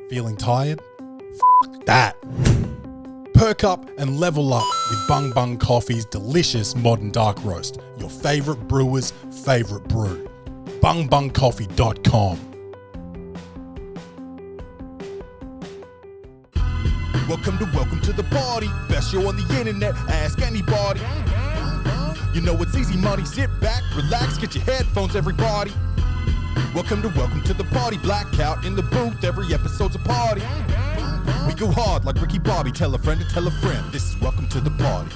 Feeling tired? F that. Perk up and level up with Bung Coffee's delicious modern dark roast. Your favourite brewer's favourite brew. bungbungcoffee.com. Welcome to the party. Best show on the internet. Ask anybody. You know it's easy money. Sit back, relax, get your headphones, everybody. Welcome to the party. Blackout in the booth. Every episode's a party. We go hard like Ricky Bobby. Tell a friend to tell a friend. This is welcome to the party.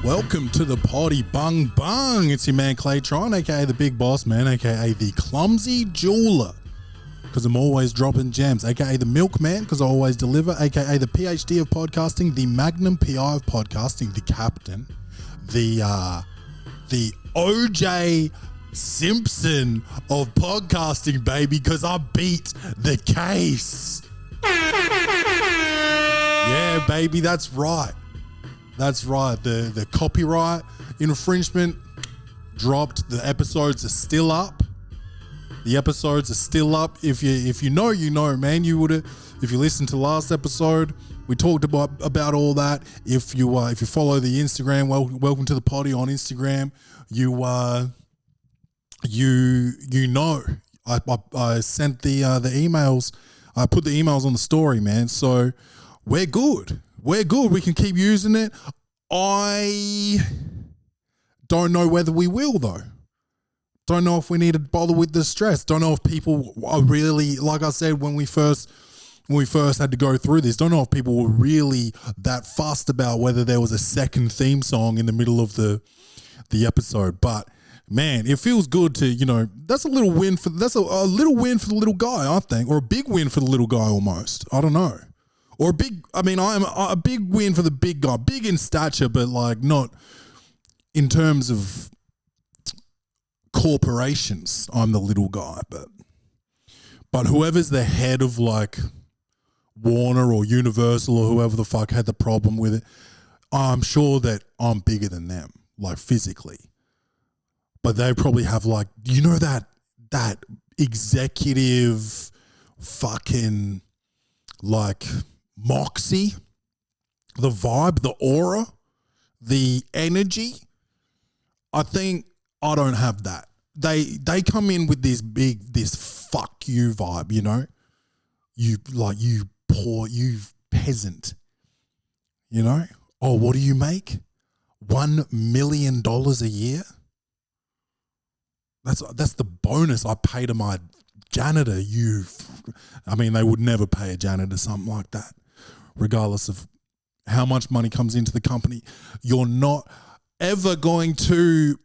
Welcome to the party, Bung. It's your man Claytron, aka the Big Boss Man, aka the Clumsy Jeweler, because I'm always dropping gems, aka the Milkman, because I always deliver, aka the PhD of podcasting, the Magnum PI of podcasting, the Captain, the OJ Simpson of podcasting, baby, because I beat the case. Yeah, baby, that's right. That's right. The copyright infringement dropped. The episodes are still up. The episodes are still up. If you know, you know, man. You would have. If you listened to last episode, we talked about all that. If you follow the Instagram, welcome to the Poddy on Instagram. You know, I sent the emails. I put the emails on the story, man. So we're good. We're good. We can keep using it. I don't know whether we will, though. Don't know if we need to bother with the stress. Don't know if people are really, like I said, when we first had to go through this, don't know if people were really that fussed about whether there was a second theme song in the middle of the episode. But man, it feels good to, you know, that's a little win for a little win for the little guy, I think, or a big win for the little guy almost. I don't know. Or I'm a big win for the big guy, big in stature, but like not in terms of corporations. I'm the little guy, but whoever's the head of like Warner or Universal or whoever the fuck had the problem with it, I'm sure that I'm bigger than them, like physically. But they probably have like, you know, that executive fucking like moxie, the vibe, the aura, the energy. I think I don't have that. They come in with this fuck you vibe, you know? You poor, you peasant. You know? Oh, what do you make? $1 million a year? That's the bonus I pay to my janitor. They would never pay a janitor something like that, regardless of how much money comes into the company. You're not ever going to,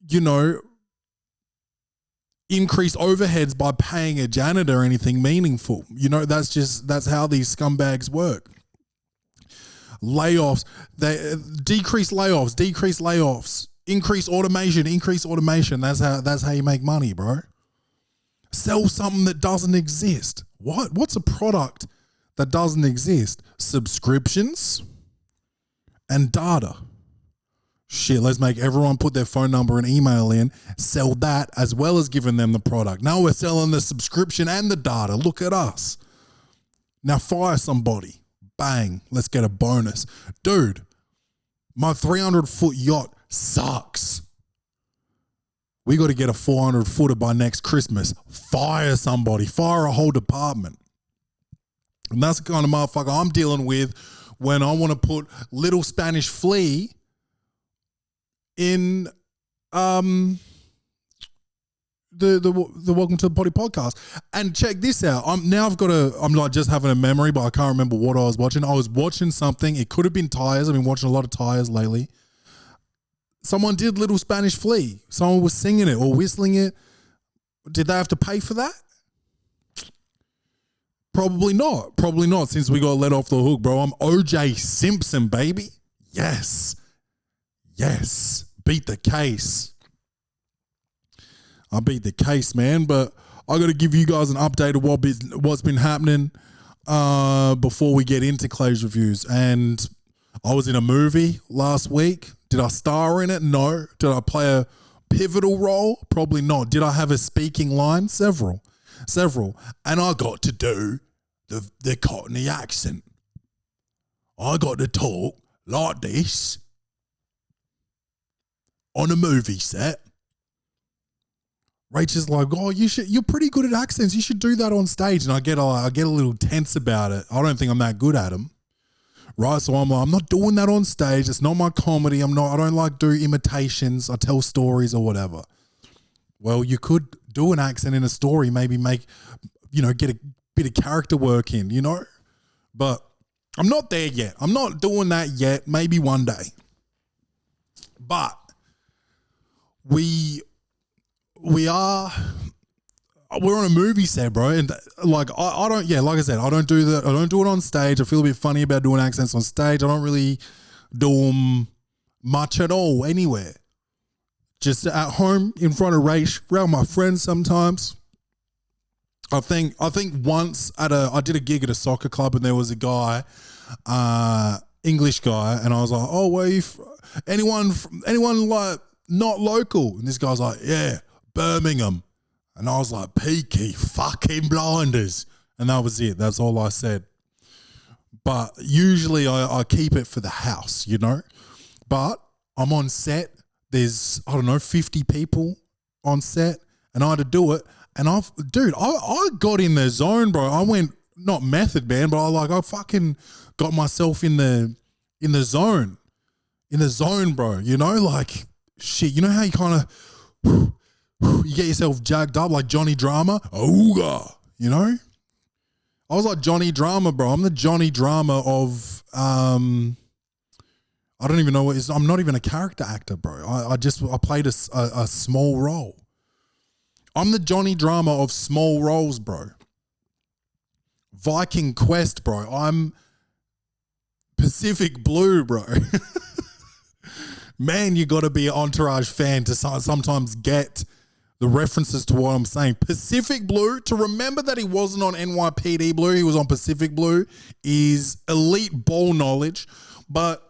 you know, increase overheads by paying a janitor or anything meaningful. You know, that's how these scumbags work. Layoffs, decrease layoffs. Increase automation. That's how you make money, bro. Sell something that doesn't exist. What's a product that doesn't exist? Subscriptions and data. Shit, let's make everyone put their phone number and email in, sell that as well as giving them the product. Now we're selling the subscription and the data. Look at us. Now fire somebody. Bang. Let's get a bonus. Dude, my 300-foot yacht sucks. We got to get a 400-footer by next Christmas. Fire somebody. Fire a whole department. And that's the kind of motherfucker I'm dealing with when I want to put Little Spanish Flea in the Welcome to the Poddy podcast. And check this out. I'm like just having a memory, but I can't remember what I was watching. I was watching something. It could have been Tires. I've been watching a lot of Tires lately. Someone did Little Spanish Flea. Someone was singing it or whistling it. Did they have to pay for that? Probably not, since we got let off the hook, bro. I'm OJ Simpson, baby. Yes. Beat the case. I beat the case, man. But I got to give you guys an update of what's been happening before we get into Clay's reviews. And I was in a movie last week. Did I star in it? No. Did I play a pivotal role? Probably not. Did I have a speaking line? Several. And I got to do the Cockney accent. I got to talk like this on a movie set. Rachel's like, oh, you're pretty good at accents. You should do that on stage. And I get a little tense about it. I don't think I'm that good at them. Right. So I'm like, I'm not doing that on stage. It's not my comedy. I don't like do imitations. I tell stories or whatever. Well, you could do an accent in a story, maybe make, get a bit of character work in, but I'm not there yet. I'm not doing that yet. Maybe one day. But we're on a movie set, bro, and like I don't like I said, I don't do that. I don't do it on stage. I feel a bit funny about doing accents on stage. I don't really do them much at all anywhere. Just at home in front of Rach, around my friends sometimes. I think once I did a gig at a soccer club and there was a guy, English guy, and I was like, oh, where you anyone like not local? And this guy's like, yeah, Birmingham. And I was like, Peaky fucking blinders. And that was it. That's all I said. But usually I keep it for the house, But I'm on set. There's, 50 people on set. And I had to do it. And I got in the zone, bro. I went, not method, man, but I fucking got myself in the zone. In the zone, bro. Like, shit. You know how you kind of... You get yourself jacked up like Johnny Drama. Ooga, I was like Johnny Drama, bro. I'm the Johnny Drama of I don't even know what is. I'm not even a character actor, bro. I played a small role. I'm the Johnny Drama of small roles, bro. Viking Quest, bro. I'm Pacific Blue, bro. Man, you got to be an Entourage fan to sometimes get the references to what I'm saying. Pacific Blue, to remember that he wasn't on NYPD Blue, he was on Pacific Blue, is elite ball knowledge. But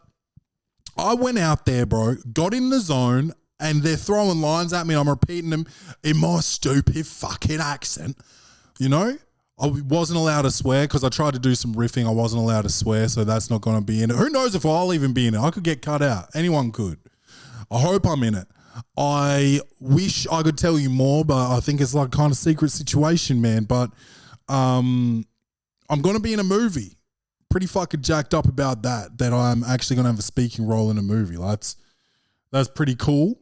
I went out there, bro, got in the zone, and they're throwing lines at me. I'm repeating them in my stupid fucking accent. I wasn't allowed to swear because I tried to do some riffing. I wasn't allowed to swear, so that's not going to be in it. Who knows if I'll even be in it? I could get cut out. Anyone could. I hope I'm in it. I wish I could tell you more, but I think it's like kind of secret situation, man. But I'm going to be in a movie. Pretty fucking jacked up about that I'm actually going to have a speaking role in a movie. That's pretty cool.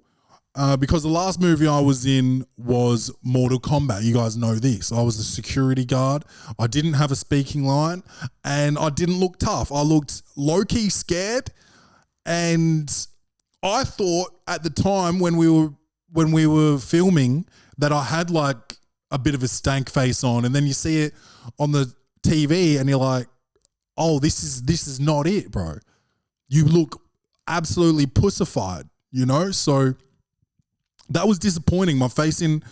Because the last movie I was in was Mortal Kombat. You guys know this. I was the security guard. I didn't have a speaking line and I didn't look tough. I looked low-key scared, and I thought at the time when we were filming that I had like a bit of a stank face on, and then you see it on the TV and you're like, oh, this is not it, bro. You look absolutely pussified, So that was disappointing. My face in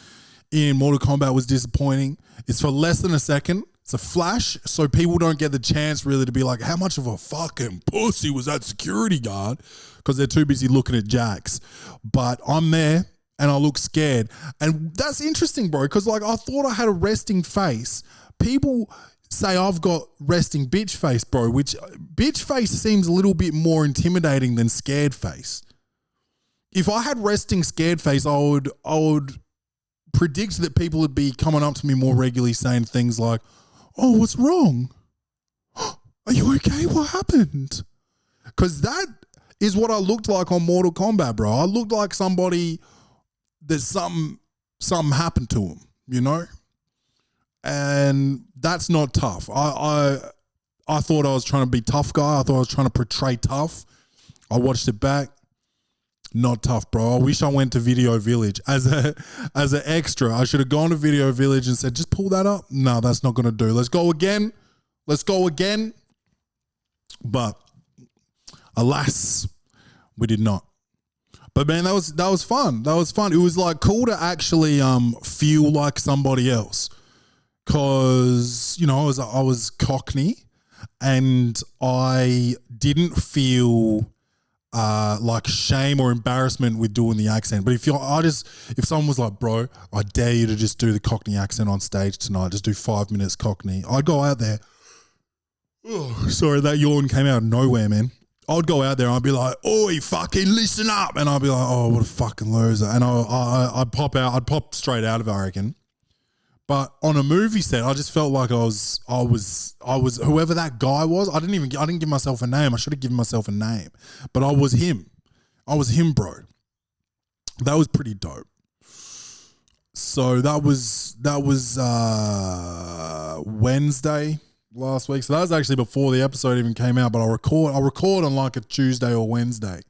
Mortal Kombat was disappointing. It's for less than a second. It's a flash, so people don't get the chance really to be like, how much of a fucking pussy was that security guard? Because they're too busy looking at Jax. But I'm there and I look scared. And that's interesting, bro, because I thought I had a resting face. People say I've got resting bitch face, bro, which bitch face seems a little bit more intimidating than scared face. If I had resting scared face, I would predict that people would be coming up to me more regularly saying things like, oh, what's wrong? Are you okay? What happened? Because that is what I looked like on Mortal Kombat, bro. I looked like somebody that something happened to him, And that's not tough. I thought I was trying to be tough guy. I thought I was trying to portray tough. I watched it back. Not tough, bro. I wish I went to Video Village as an extra. I should have gone to Video Village and said, just pull that up. No, that's not going to do. Let's go again. But alas, we did not. But man, that was fun. That was fun. It was like cool to actually feel like somebody else. Cause I was Cockney and I didn't feel like shame or embarrassment with doing the accent. But if someone was like, bro, I dare you to just do the Cockney accent on stage tonight, just do 5 minutes Cockney, I'd go out there, Oh, sorry, that yawn came out of nowhere, man. I'd go out there and I'd be like, "Oi, fucking listen up," and I'd be like, "Oh, what a fucking loser," and I'd pop out. I'd pop straight out of it, I reckon. But on a movie set, I just felt like I was whoever that guy was. I didn't give myself a name. I should have given myself a name, but I was him. I was him, bro. That was pretty dope. So that was Wednesday last week. So that was actually before the episode even came out. But I record on like a Tuesday or Wednesday.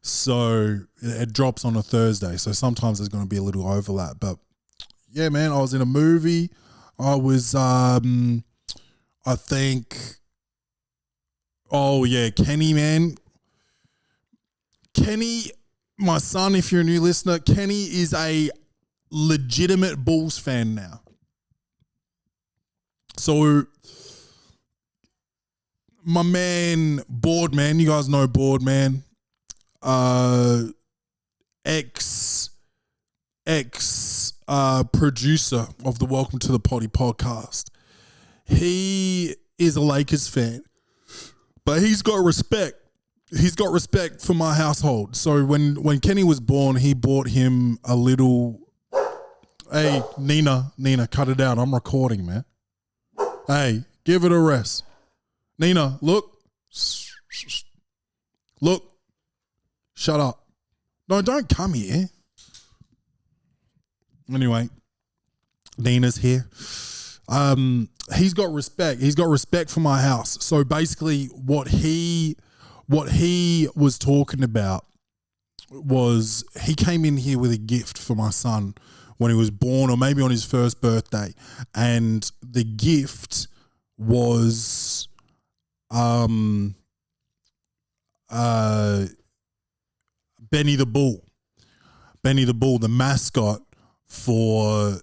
So it drops on a Thursday. So sometimes there's going to be a little overlap. But yeah, man, I was in a movie. I was, I think, oh yeah, Kenny, man. Kenny, my son, if you're a new listener, Kenny is a legitimate Bulls fan now. So my man, Boardman, you guys know Boardman, ex producer of the Welcome to the Poddy podcast. He is a Lakers fan, but he's got respect. He's got respect for my household. So when Kenny was born, he bought him a little. Hey, Nina, cut it out. I'm recording, man. Hey, give it a rest. Nina, look. Look. Shut up. No, don't come here. Anyway, Nina's here. He's got respect. He's got respect for my house. So basically what he was talking about was he came in here with a gift for my son when he was born, or maybe on his first birthday. And the gift was Benny the Bull. Benny the Bull, the mascot for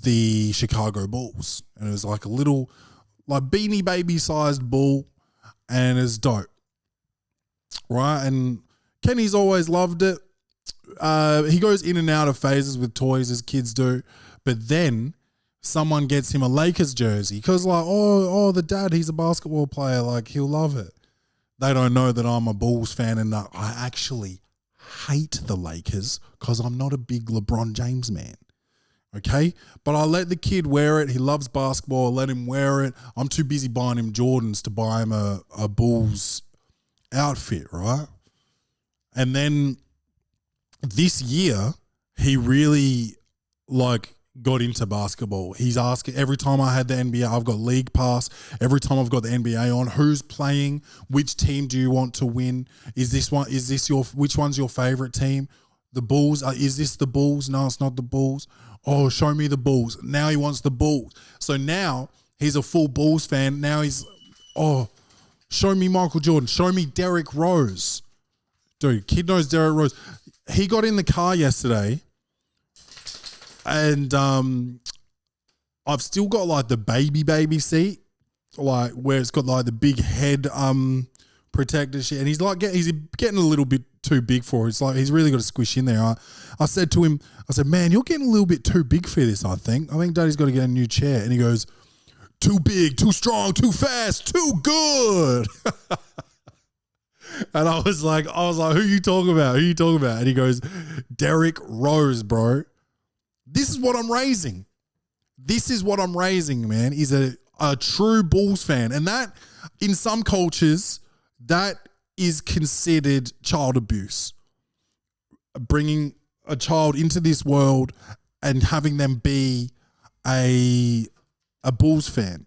the Chicago Bulls. And it was like a little, like Beanie Baby sized bull, and it's dope. Right? And Kenny's always loved it. He goes in and out of phases with toys as kids do, but then someone gets him a Lakers jersey because like, oh, the dad, he's a basketball player, like he'll love it. They don't know that I'm a Bulls fan and that I actually hate the Lakers because I'm not a big LeBron James man. Okay? But I let the kid wear it. He loves basketball. I let him wear it. I'm too busy buying him Jordans to buy him a Bulls outfit, right? And then this year, he really got into basketball. He's asking every time I had the NBA, I've got League Pass. Every time I've got the NBA on, who's playing? Which team do you want to win? Which one's your favorite team? The Bulls? Is this the Bulls? No, it's not the Bulls. Oh, show me the Bulls. Now he wants the Bulls. So now he's a full Bulls fan. Now he's, show me Michael Jordan. Show me Derrick Rose. Dude, kid knows Derrick Rose. He got in the car yesterday and I've still got like the baby seat, like where it's got like the big head protector shit. And he's getting a little bit too big for it. It's like he's really got to squish in there. I said to him, man, you're getting a little bit too big for this, I think. Daddy's got to get a new chair. And he goes, too big, too strong, too fast, too good. And I was like, who you talking about? And he goes, Derrick Rose, bro. This is what I'm raising. Man. He's a true Bulls fan. And that, in some cultures, that is considered child abuse. Bringing a child into this world and having them be a Bulls fan.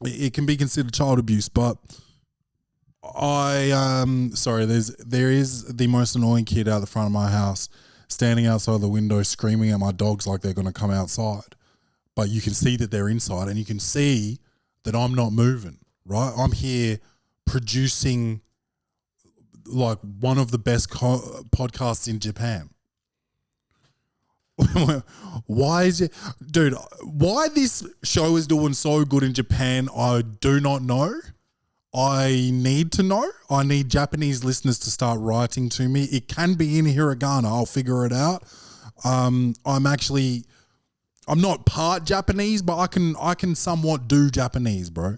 It can be considered child abuse, but there is the most annoying kid out the front of my house standing outside the window screaming at my dogs like they're going to come outside. But you can see that they're inside and you can see that I'm not moving, right? I'm here producing like one of the best podcasts in Japan. Why this show is doing so good in Japan, I do not know. I need to know. I need Japanese listeners to start writing to me. It can be in hiragana. I'll figure it out. I'm not part Japanese, but I can somewhat do Japanese, bro.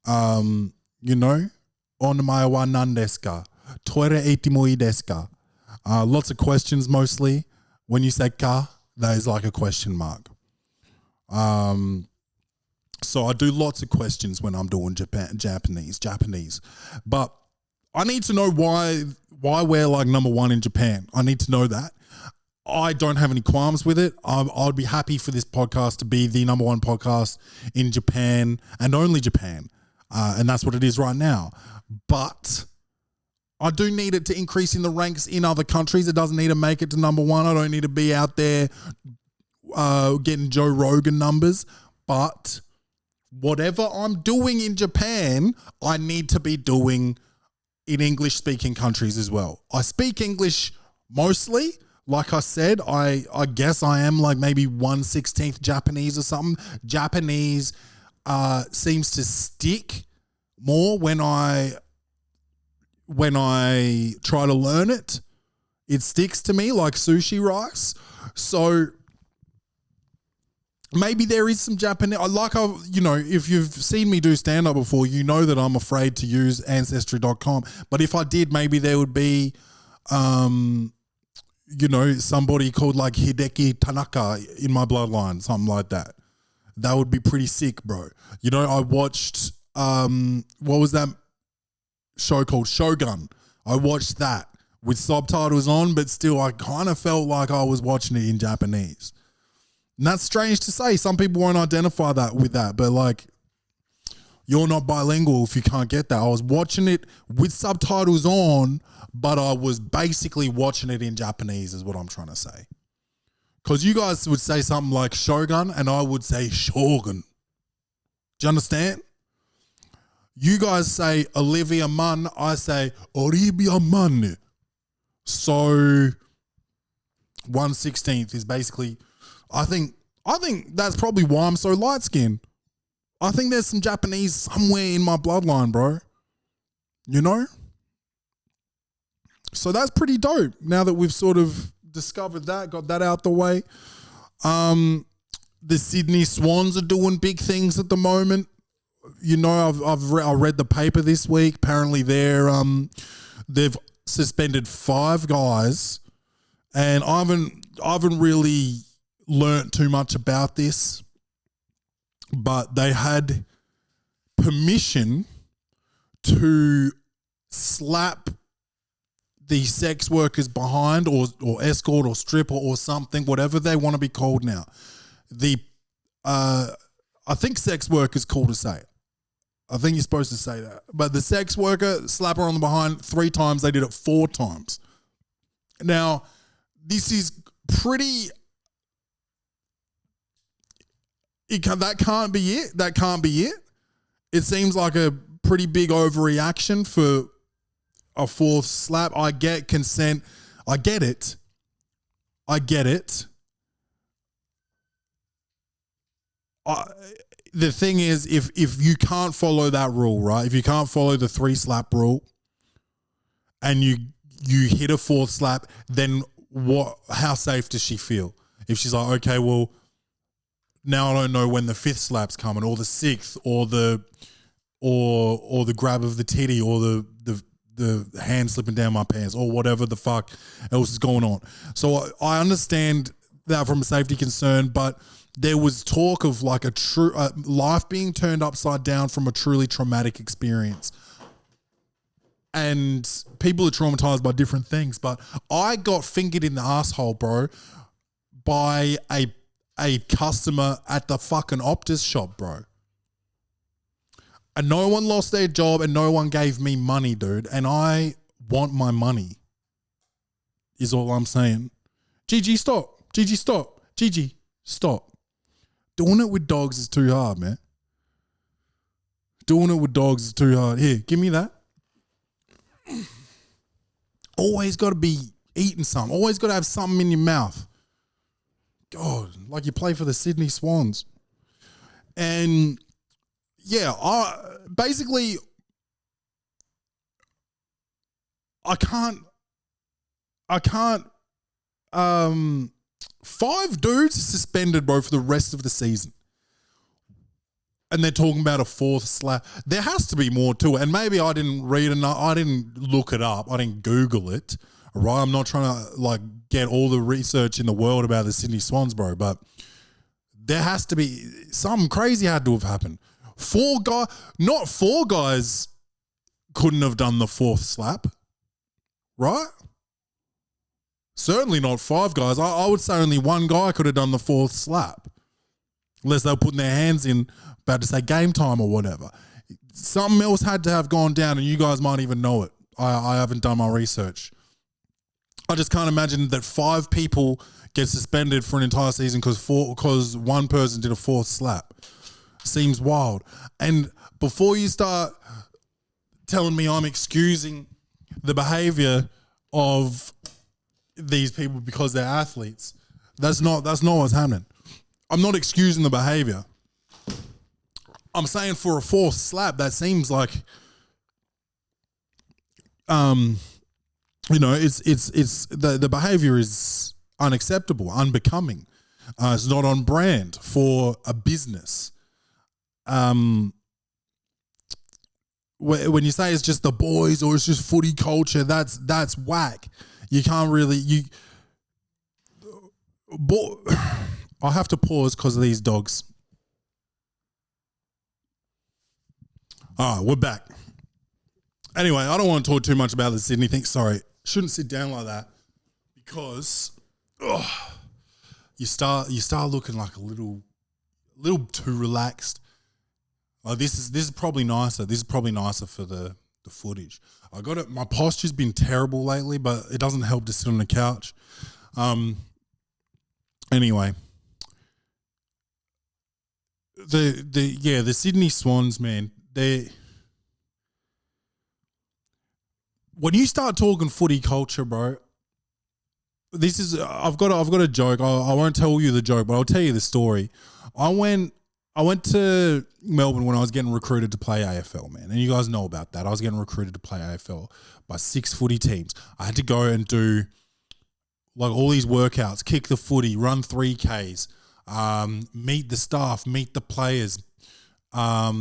You know, onomae wa nan desu ka? Toire itimoi desu ka? Lots of questions mostly. When you say ka, that is like a question mark. So I do lots of questions when I'm doing Japanese. But I need to know why we're like number one in Japan. I need to know that. I don't have any qualms with it. I'd be happy for this podcast to be the number one podcast in Japan and only Japan. And that's what it is right now. But I do need it to increase in the ranks in other countries. It doesn't need to make it to number one. I don't need to be out there getting Joe Rogan numbers. But whatever I'm doing in Japan, I need to be doing in English-speaking countries as well. I speak English mostly. Like I said, I guess I am like maybe 1/16 Japanese or something. Japanese seems to stick more when I try to learn it. It sticks to me like sushi rice. So maybe there is some Japanese, if you've seen me do stand-up before, you know that I'm afraid to use Ancestry.com. But if I did, maybe there would be, somebody called like Hideki Tanaka in my bloodline, something like that. That would be pretty sick, bro. You know, I watched, what was that show called? Shogun. I watched that with subtitles on, but still I kind of felt like I was watching it in Japanese. And that's strange to say. Some people won't identify that with that, but like, you're not bilingual if you can't get that. I was watching it with subtitles on, but I was basically watching it in Japanese is what I'm trying to say. Because you guys would say something like Shogun and I would say Shogun. Do you understand? You guys say Olivia Munn, I say Olivia Munn. So 1/16 is basically, I think that's probably why I'm so light-skinned. I think there's some Japanese somewhere in my bloodline, bro. You know? So that's pretty dope. Now that we've sort of discovered that, got that out the way. The Sydney Swans are doing big things at the moment. You know, I read the paper this week. Apparently they've suspended 5 guys, and I haven't really learnt too much about this, but they had permission to slap the sex workers behind or escort or stripper or something, whatever they want to be called now. I think sex worker is cool to say. I think you're supposed to say that. But the sex worker, slap her on the behind 3 times. They did it 4 times. Now, this is pretty... that can't be it. That can't be it. It seems like a pretty big overreaction for a 4th slap. I get consent. I get it. The thing is, if you can't follow that rule, right? If you can't follow the 3 slap rule and you hit a 4th slap, then how safe does she feel? If she's like, okay, well, now I don't know when the 5th slap's coming, or the 6th, or the grab of the titty, or the hand slipping down my pants, or whatever the fuck else is going on. So I understand that from a safety concern, but there was talk of like a true life being turned upside down from a truly traumatic experience. And people are traumatized by different things, but I got fingered in the asshole, bro, by a customer at the fucking Optus shop, bro. And no one lost their job and no one gave me money, dude. And I want my money, is all I'm saying. Gigi, stop. Gigi, stop. Gigi, stop. Doing it with dogs is too hard, man. Doing it with dogs is too hard. Here, give me that. Always got to be eating something. Always got to have something in your mouth. God, like you play for the Sydney Swans. And yeah, I can't 5 dudes suspended, bro, for the rest of the season. and they're talking about a fourth slap. There has to be more to it. And maybe I didn't read enough. I didn't look it up. I didn't Google it. All right. I'm not trying to like get all the research in the world about the Sydney Swans, bro. But there has to be something crazy had to have happened. Not four guys couldn't have done the fourth slap, right? Certainly not five guys. I would say only one guy could have done the fourth slap. Unless they were putting their hands in, about to say game time or whatever. Something else had to have gone down and you guys might even know it. I haven't done my research. I just can't imagine that 5 people get suspended for an entire season because one person did a fourth slap. Seems wild. And before you start telling me I'm excusing the behavior of these people because they're athletes, that's not what's happening. I'm not excusing the behavior. I'm saying for a fourth slap, that seems like, it's the behavior is unacceptable, unbecoming. It's not on brand for a business. When you say it's just the boys or it's just footy culture, that's whack. You can't really I have to pause because of these dogs. All right, we're back. Anyway, I don't want to talk too much about the Sydney thing. Sorry, shouldn't sit down like that because you start looking like a little too relaxed. Like this is probably nicer. This is probably nicer for the footage. I got it. My posture's been terrible lately, but it doesn't help to sit on the couch. Anyway. The Sydney Swans, man, when you start talking footy culture, bro, I've got a joke. I won't tell you the joke, but I'll tell you the story. I went to Melbourne when I was getting recruited to play AFL, man, and you guys know about that. I was getting recruited to play AFL by 6 footy teams. I had to go and do like all these workouts, kick the footy, run 3Ks. Meet the staff, meet the players, all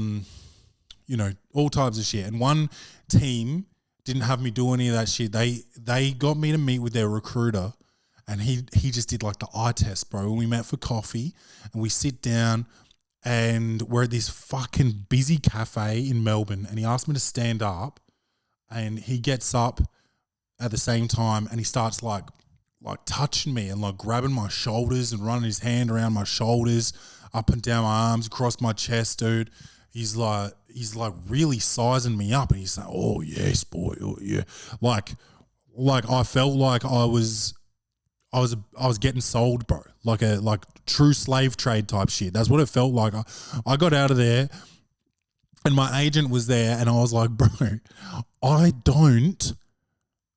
types of shit. And one team didn't have me do any of that shit. They got me to meet with their recruiter, and he just did like the eye test, bro. And we met for coffee, and we sit down, and we're at this fucking busy cafe in Melbourne, and he asked me to stand up, and he gets up at the same time, and he starts like touching me and like grabbing my shoulders and running his hand around my shoulders, up and down my arms, across my chest, dude. He's like really sizing me up, and he's like, "Oh yes, boy, oh yeah." Like I felt like I was getting sold, bro. Like true slave trade type shit. That's what it felt like. I got out of there, and my agent was there, and I was like, "Bro,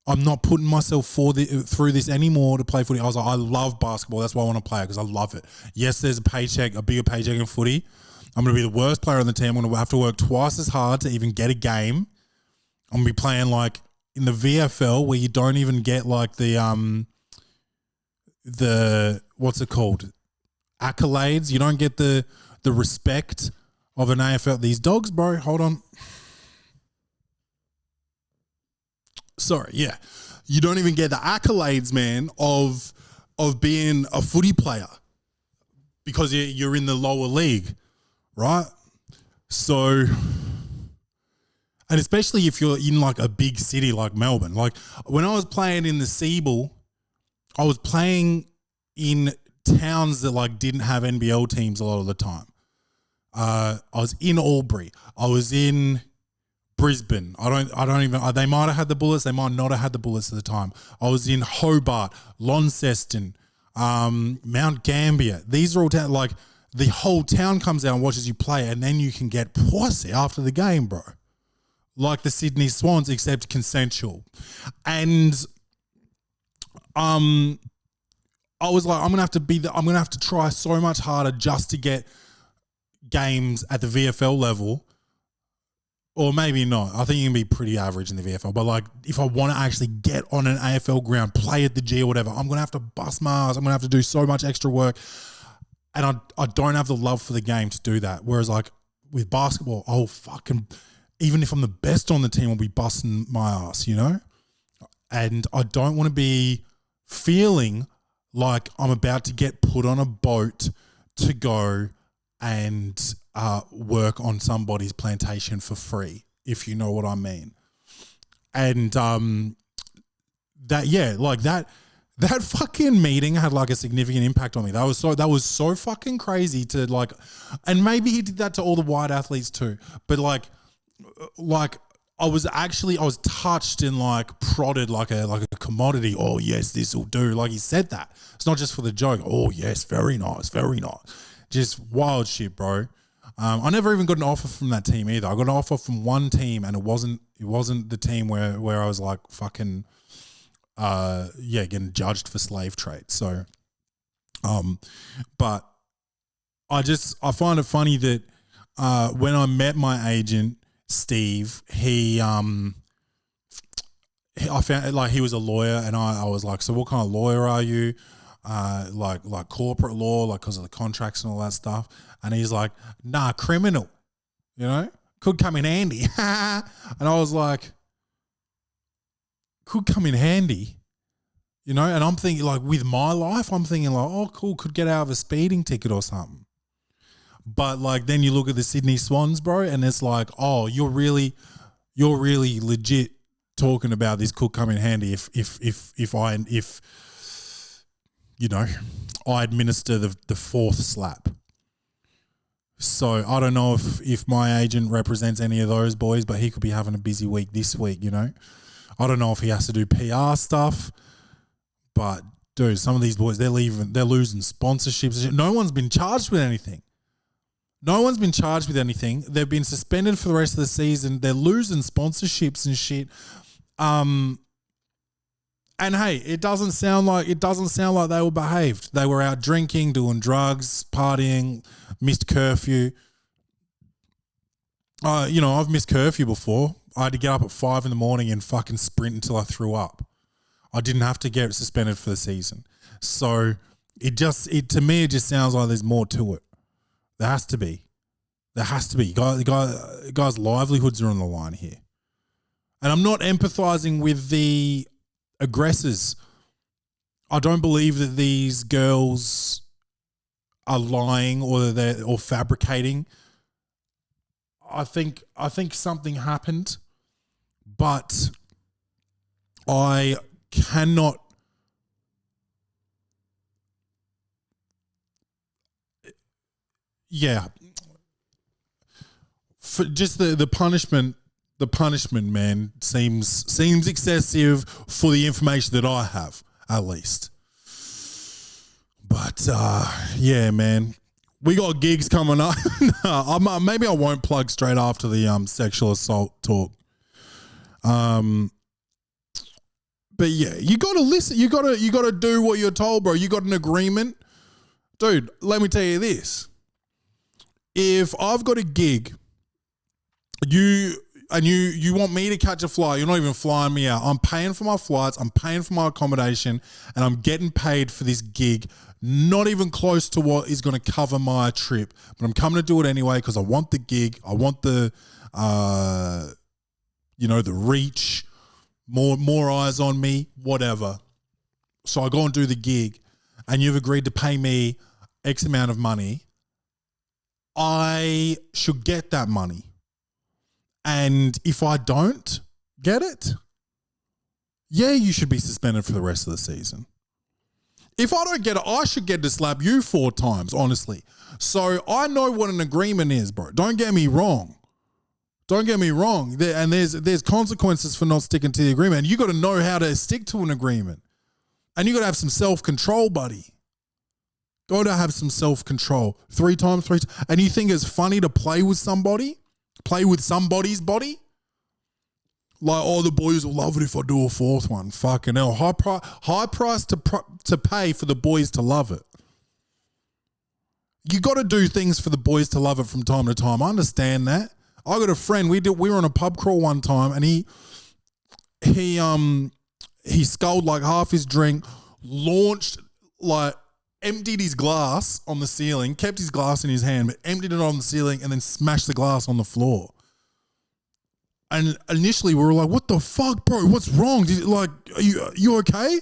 I'm not putting myself through this anymore to play footy." I was like, I love basketball. That's why I want to play it, because I love it. Yes, there's a bigger paycheck in footy. I'm going to be the worst player on the team. I'm going to have to work twice as hard to even get a game. I'm going to be playing like in the VFL where you don't even get like the what's it called? Accolades. You don't get the respect of an AFL. These dogs, bro. Hold on. Sorry, yeah. You don't even get the accolades, man, of being a footy player because you're in the lower league, right? So, and especially if you're in like a big city like Melbourne. Like when I was playing in the Seabull, I was playing in towns that like didn't have NBL teams a lot of the time. I was in Albury. I was in Brisbane. They might have had the Bullets. They might not have had the Bullets at the time. I was in Hobart, Launceston, Mount Gambier. These are all like the whole town comes out and watches you play, and then you can get pussy after the game, bro. Like the Sydney Swans, except consensual. And I was like, I'm gonna have to try so much harder just to get games at the VFL level. Or maybe not. I think you can be pretty average in the VFL. But like, if I want to actually get on an AFL ground, play at the G or whatever, I'm going to have to bust my ass. I'm going to have to do so much extra work. And I don't have the love for the game to do that. Whereas like with basketball, even if I'm the best on the team, I'll be busting my ass, you know? And I don't want to be feeling like I'm about to get put on a boat to go and work on somebody's plantation for free, if you know what I mean. And that fucking meeting had like a significant impact on me. That was so fucking crazy to like, and maybe he did that to all the white athletes too. But like I was touched and like prodded like a commodity. Oh yes, this will do. Like he said that. It's not just for the joke. Oh yes, very nice, very nice. Just wild shit, bro. I never even got an offer from that team either. I got an offer from one team, and it wasn't the team where I was like fucking getting judged for slave trade. So but I find it funny that when I met my agent Steve, I found like he was a lawyer, and I was like, so what kind of lawyer are you? Like corporate law, like because of the contracts and all that stuff. And he's like, nah, criminal, you know, could come in handy. And I was like, could come in handy, you know. And I'm thinking like with my life, I'm thinking like, oh cool, could get out of a speeding ticket or something. But like then you look at the Sydney Swans, bro, and it's like, oh, you're really legit talking about this could come in handy if you know, I administer the fourth slap. So I don't know if my agent represents any of those boys, but he could be having a busy week this week, you know. I don't know if he has to do PR stuff, but dude, some of these boys, they're losing sponsorships. No one's been charged with anything. They've been suspended for the rest of the season. They're losing sponsorships and shit. And hey, it doesn't sound like they were behaved. They were out drinking, doing drugs, partying, missed curfew. You know, I've missed curfew before. I had to get up at 5 a.m. and fucking sprint until I threw up. I didn't have to get suspended for the season. So to me, it just sounds like there's more to it. There has to be. Guys' livelihoods are on the line here. And I'm not empathizing with the aggressors. I don't believe that these girls are lying or fabricating. I think something happened, but I cannot. Yeah, for just the punishment. The punishment, man, seems excessive for the information that I have, at least. But yeah, man, we got gigs coming up. Maybe I won't plug straight after the sexual assault talk. But yeah, you gotta listen. You gotta do what you're told, bro. You got an agreement, dude. Let me tell you this: if I've got a gig, you want me to catch a flight, you're not even flying me out. I'm paying for my flights, I'm paying for my accommodation, and I'm getting paid for this gig, not even close to what is going to cover my trip. But I'm coming to do it anyway because I want the gig. I want the, the reach, more eyes on me, whatever. So I go and do the gig, and you've agreed to pay me X amount of money. I should get that money. And if I don't get it, yeah, you should be suspended for the rest of the season. If I don't get it, I should get to slap you 4 times, honestly. So I know what an agreement is, bro. Don't get me wrong. And there's consequences for not sticking to the agreement. And you got to know how to stick to an agreement. And you got to have some self-control, buddy. Got to have some self-control. 3 times. And you think it's funny to play with somebody? Play with somebody's body? Like, oh, the boys will love it if I do a 4th one. Fucking hell. High price to pay for the boys to love it. You got to do things for the boys to love it from time to time. I understand that. I got a friend. We were on a pub crawl one time, and he sculled like half his drink, launched like emptied his glass on the ceiling, kept his glass in his hand, but emptied it on the ceiling and then smashed the glass on the floor. And initially we were like, what the fuck, bro? What's wrong? Are you okay?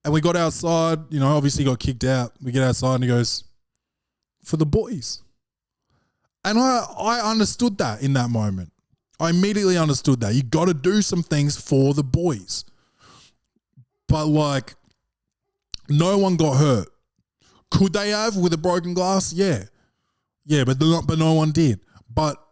And we got outside, obviously got kicked out. We get outside and he goes, for the boys. And I understood that in that moment. I immediately understood that. You got to do some things for the boys. But no one got hurt. Could they have with a broken glass? Yeah. Yeah, but no one did. But,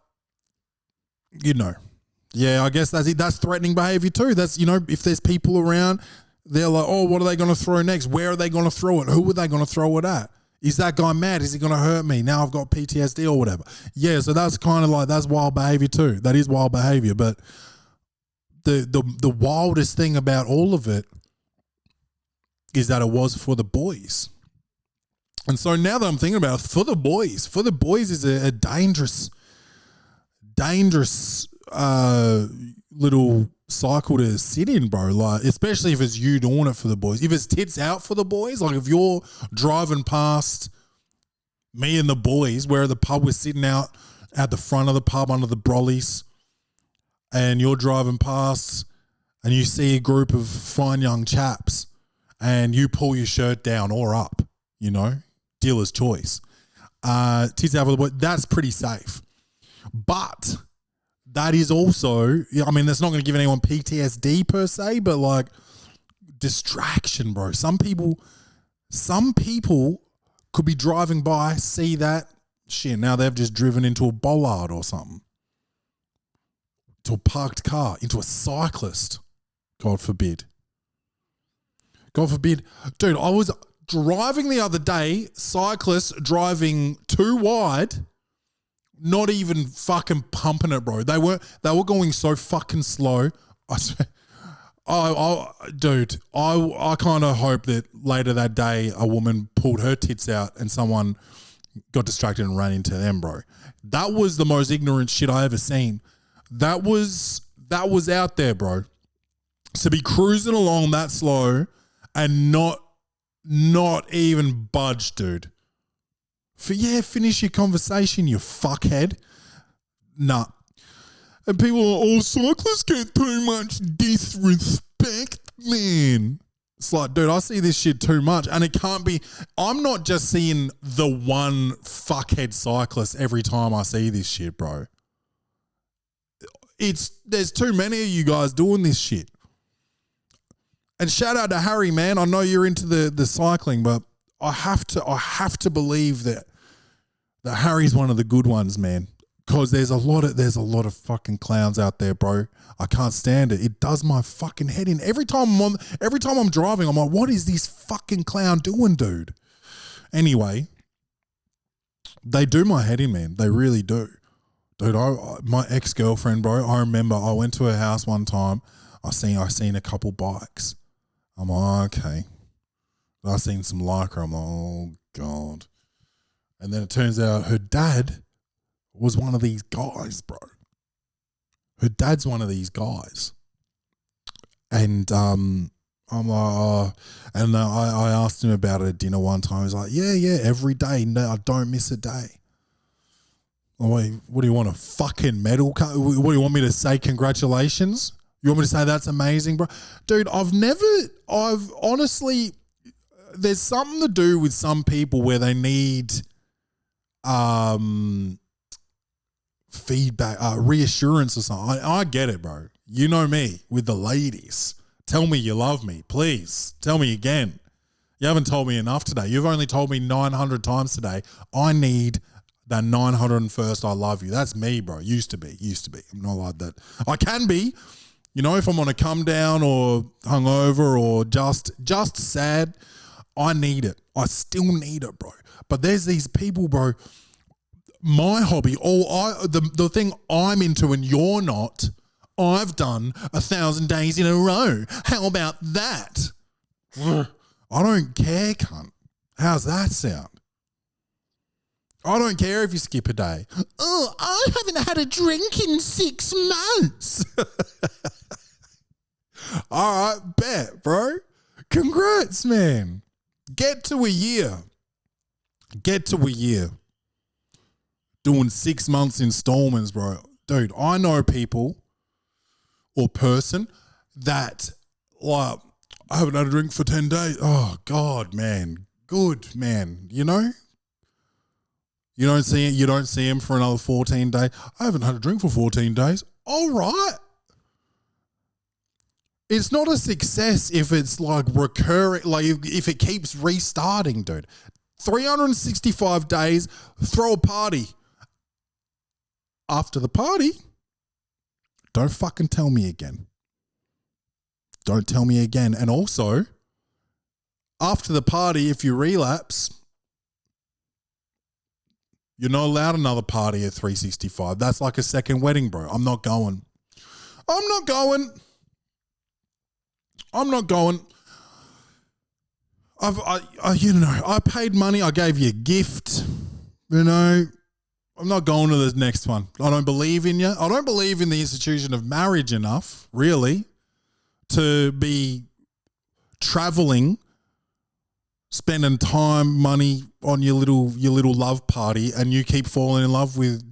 yeah, I guess that's it. That's threatening behavior too. That's, if there's people around, they're like, oh, what are they going to throw next? Where are they going to throw it? Who are they going to throw it at? Is that guy mad? Is he going to hurt me? Now I've got PTSD or whatever. Yeah, so that's kind of that's wild behavior too. That is wild behavior. But the wildest thing about all of it is that it was for the boys. And so now that I'm thinking about it, for the boys is a dangerous little cycle to sit in, bro. Especially if it's you doing it for the boys. If it's tits out for the boys, if you're driving past me and the boys where the pub was sitting out at the front of the pub under the brollies, and you're driving past and you see a group of fine young chaps and you pull your shirt down or up, dealer's choice. Tits out for the boys, that's pretty safe. But that is also, that's not going to give anyone PTSD per se, but distraction, bro. Some people could be driving by, see that shit. Now they've just driven into a bollard or something, to a parked car, into a cyclist. God forbid. God forbid. Dude, I was driving the other day, cyclists driving too wide, not even fucking pumping it, bro. They were going so fucking slow. I swear. Dude, I kind of hope that later that day a woman pulled her tits out and someone got distracted and ran into them, bro. That was the most ignorant shit I ever seen. That was out there, bro. To be cruising along that slow and not even budge, dude. Finish your conversation, you fuckhead. Nah. And people are, cyclists get too much disrespect, man. It's dude, I see this shit too much. And it can't be, I'm not just seeing the one fuckhead cyclist every time I see this shit, bro. There's too many of you guys doing this shit. And shout out to Harry, man. I know you're into the cycling, but I have to believe that Harry's one of the good ones, man. Because there's a lot of fucking clowns out there, bro. I can't stand it. It does my fucking head in. Every time I'm driving, I'm like, what is this fucking clown doing, dude? Anyway, they do my head in, man. They really do. Dude, my ex-girlfriend, bro, I remember I went to her house one time. I seen a couple bikes. I'm like, okay. I seen some Lycra. I'm like, oh, God. And then it turns out her dad was one of these guys, bro. Her dad's one of these guys. And I'm like, oh. And I asked him about it at dinner one time. He's like, yeah, every day. No, I don't miss a day. I'm like, what do you want, a fucking medal? What do you want me to say, congratulations? You want me to say that's amazing, bro? Dude, I've honestly, there's something to do with some people where they need feedback, reassurance or something. I get it, bro. You know me with the ladies. Tell me you love me, please. Tell me again. You haven't told me enough today. You've only told me 900 times today. I need that 901st I love you. That's me, bro. Used to be. I'm not like that. I can be. If I'm on a come down or hungover or just sad, I need it. I still need it, bro. But there's these people, bro. My hobby, the thing I'm into and you're not, I've done 1,000 days in a row. How about that? I don't care, cunt. How's that sound? I don't care if you skip a day. Oh, I haven't had a drink in 6 months. All right, bet, bro. Congrats, man. Get to a year. Doing 6 months installments, bro. Dude, I know people or person that, like, I haven't had a drink for 10 days. Oh, God, man. Good, man. You know? You don't see him for another 14 days. I haven't had a drink for 14 days. All right. It's not a success if it's like recurring, like if it keeps restarting, dude. 365 days, throw a party. After the party, don't fucking tell me again. Don't tell me again. And also, after the party, if you relapse, you're not allowed another party at 365. That's like a second wedding, bro. I'm not going. I paid money. I gave you a gift. You know, I'm not going to the next one. I don't believe in you. I don't believe in the institution of marriage enough, really, to be traveling, spending time, money on your little love party, and you keep falling in love with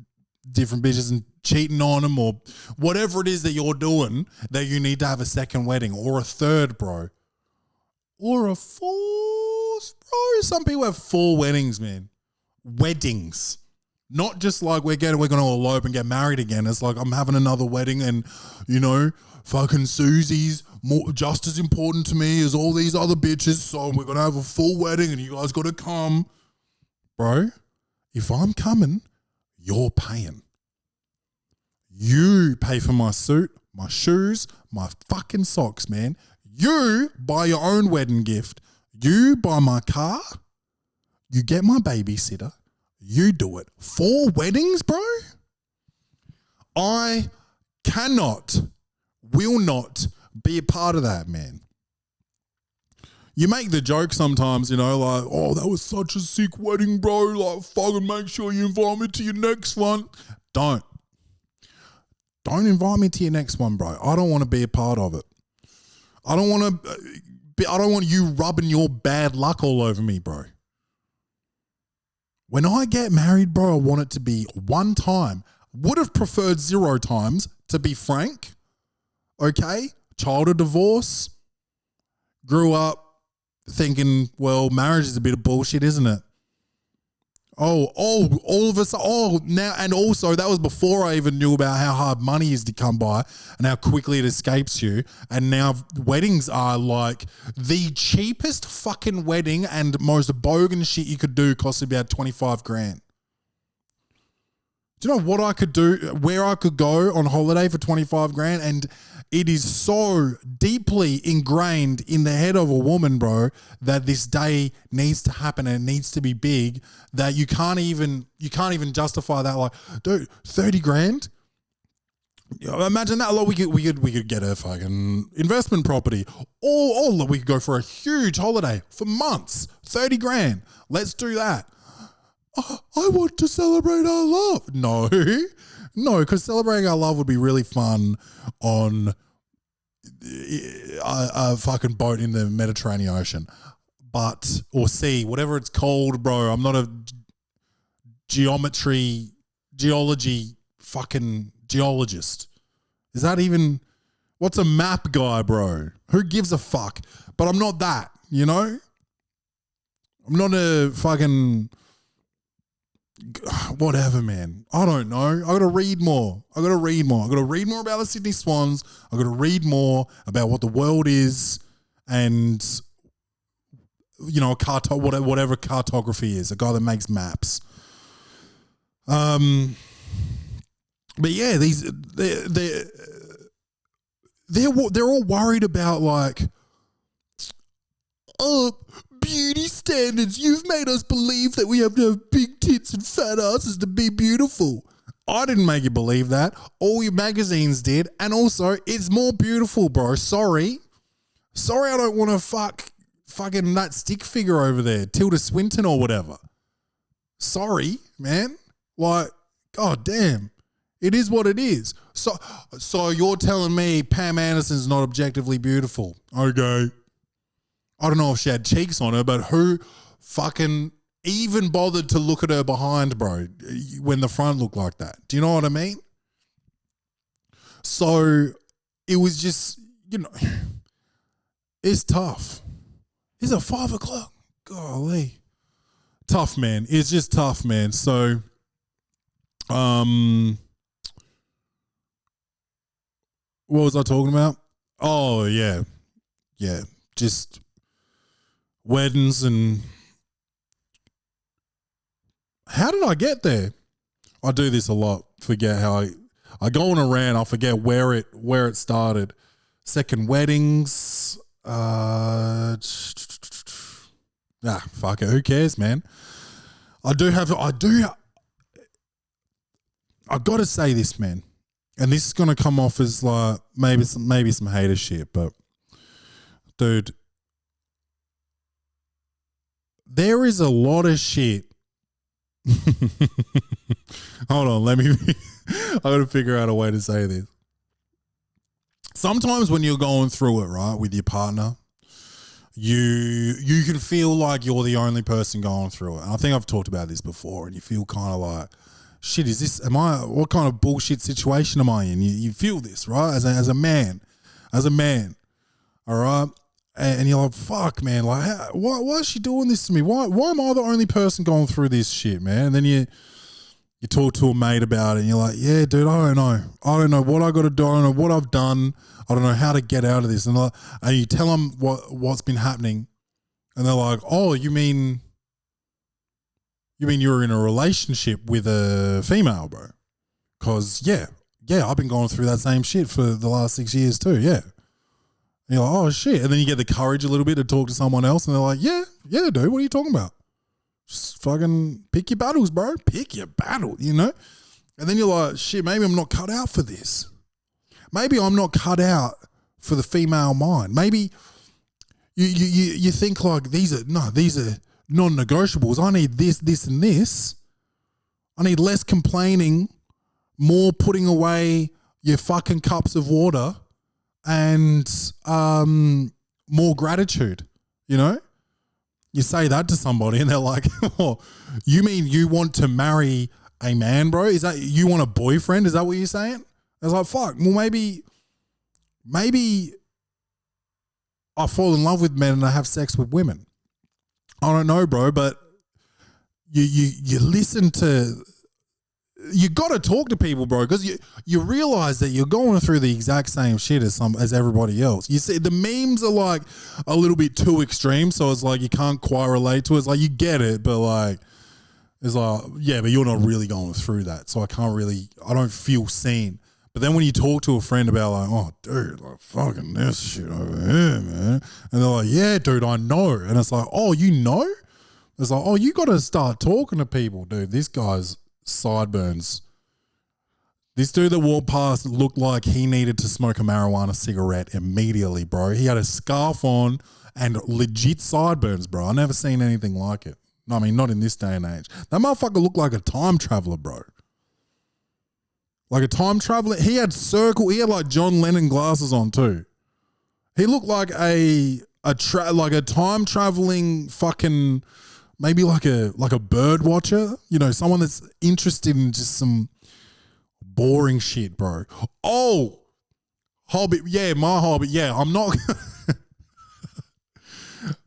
different bitches and cheating on them or whatever it is that you're doing, that you need to have a second wedding or a third, bro. Or a fourth, bro. Some people have 4 weddings, man. Weddings. Not just like we're going to elope and get married again. It's like I'm having another wedding and, you know, fucking Susie's just as important to me as all these other bitches. So we're going to have a full wedding and you guys got to come. Bro, if I'm coming, you're paying. You pay for my suit, my shoes, my fucking socks, man. You buy your own wedding gift. You buy my car. You get my babysitter. You do it. 4 weddings, bro? I will not be a part of that, man. You make the joke sometimes, you know, like, oh, that was such a sick wedding, bro. Like, fucking make sure you invite me to your next one. Don't invite me to your next one, bro. I don't want to be a part of it. I don't want you rubbing your bad luck all over me, bro. When I get married, bro, I want it to be one time. Would have preferred 0 times, to be frank. Okay? Child of divorce. Grew up thinking, well, marriage is a bit of bullshit, isn't it? All of a sudden, now, and also that was before I even knew about how hard money is to come by and how quickly it escapes you. And now weddings are like the cheapest fucking wedding and most bogan shit you could do costs about 25 grand. Do you know what I could do, where I could go on holiday for 25 grand? And it is so deeply ingrained in the head of a woman, bro, that this day needs to happen and it needs to be big, that you can't even justify that. Like, dude, 30 grand? Imagine that. Like, we could get a fucking investment property, or we could go for a huge holiday for months. 30 grand. Let's do that. I want to celebrate our love. No, because celebrating our love would be really fun on a fucking boat in the Mediterranean Ocean, or sea, whatever it's called, bro. I'm not a geology fucking geologist. Is that even, what's a map guy, bro? Who gives a fuck? But I'm not that, you know? I'm not a fucking whatever, man. I don't know. I got to read more. I got to read more about the Sydney Swans. I got to read more about what the world is, and, you know, whatever cartography is, a guy that makes maps. But yeah, they're all worried about, like, beauty standards. You've made us believe that we have to have big tits and fat asses to be beautiful. I didn't make you believe that. All your magazines did. And also, it's more beautiful, bro. Sorry, I don't want to fucking that stick figure over there, Tilda Swinton or whatever. Sorry, man. Like, god damn. It is what it is. So you're telling me Pam Anderson's not objectively beautiful. Okay. I don't know if she had cheeks on her, but who fucking even bothered to look at her behind, bro, when the front looked like that? Do you know what I mean? So it was just, it's tough. It's at 5 o'clock. Golly. Tough, man. It's just tough, man. So, what was I talking about? Oh, yeah. Yeah. Just weddings and how did I get there? I do this a lot. Forget how I go on a rant. I forget where it started. Second weddings. Fuck it. Who cares, man? I got to say this, man. And this is going to come off as like maybe some hater shit, but dude, there is a lot of shit. Hold on, I got to figure out a way to say this. Sometimes when you're going through it, right, with your partner, you can feel like you're the only person going through it. And I think I've talked about this before, and you feel kind of like, shit, what kind of bullshit situation am I in? You feel this, right? As a man, all right? And you're like, fuck, man, like, why is she doing this to me? Why am I the only person going through this shit, man? And then you talk to a mate about it, and you're like, yeah, dude, I don't know what I got to do. I don't know what I've done. I don't know how to get out of this. And you tell them what's been happening, and they're like, oh, you mean you're in a relationship with a female, bro? Because, yeah, I've been going through that same shit for the last 6 years too, yeah. And you're like, oh, shit. And then you get the courage a little bit to talk to someone else, and they're like, yeah, dude, what are you talking about? Just fucking pick your battles, bro. Pick your battle, And then you're like, shit, maybe I'm not cut out for this. Maybe I'm not cut out for the female mind. Maybe you think like these are non-negotiables. I need this, and this. I need less complaining, more putting away your fucking cups of water, and more gratitude, You say that to somebody and they're like, oh, you mean you want to marry a man, bro? Is that you want a boyfriend? Is that what you're saying? I was like, fuck, well, maybe I fall in love with men and I have sex with women. I don't know, bro, but you listen to, you got to talk to people, bro, because you realize that you're going through the exact same shit as everybody else. You see, the memes are like a little bit too extreme, so it's like you can't quite relate to it. It's like you get it, but like it's like, yeah, but you're not really going through that, so I don't feel seen. But then when you talk to a friend about like, oh, dude, like fucking this shit over here, man, and they're like, yeah, dude, I know, and it's like, oh, you know? It's like, oh, you got to start talking to people, dude. This guy's sideburns. This dude that walked past looked like he needed to smoke a marijuana cigarette immediately, bro. He had a scarf on and legit sideburns, bro. I never seen anything like it. I mean, not in this day and age. That motherfucker looked like a time traveler, bro. Like a time traveler. He had like John Lennon glasses on too. He looked like a time traveling fucking, maybe like a bird watcher, someone that's interested in just some boring shit, bro. Oh, Hobbit. Yeah, my Hobbit. Yeah, I'm not.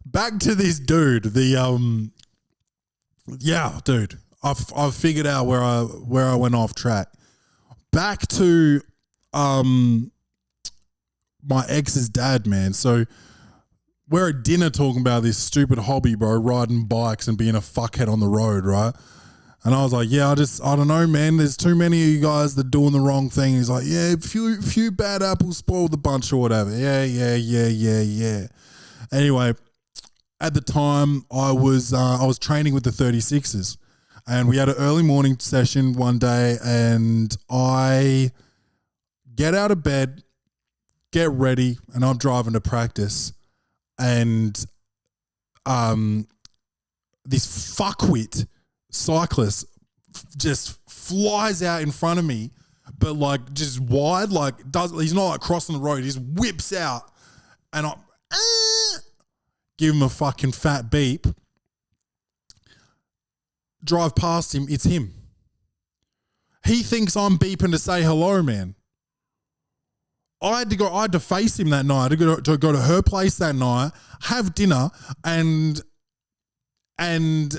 Back to this dude. Yeah, dude. I've figured out where I went off track. Back to my ex's dad, man. So we're at dinner talking about this stupid hobby, bro, riding bikes and being a fuckhead on the road, right? And I was like, yeah, I don't know, man. There's too many of you guys that are doing the wrong thing. He's like, yeah, few bad apples spoil the bunch or whatever. Yeah. Anyway, at the time, I was training with the 36ers, and we had an early morning session one day, and I get out of bed, get ready, and I'm driving to practice, and this fuckwit cyclist just flies out in front of me, but like just wide, he's not like crossing the road, he just whips out, and I give him a fucking fat beep, drive past him, it's him. He thinks I'm beeping to say hello, man. I had to face him that night. I had to go to her place that night, have dinner, and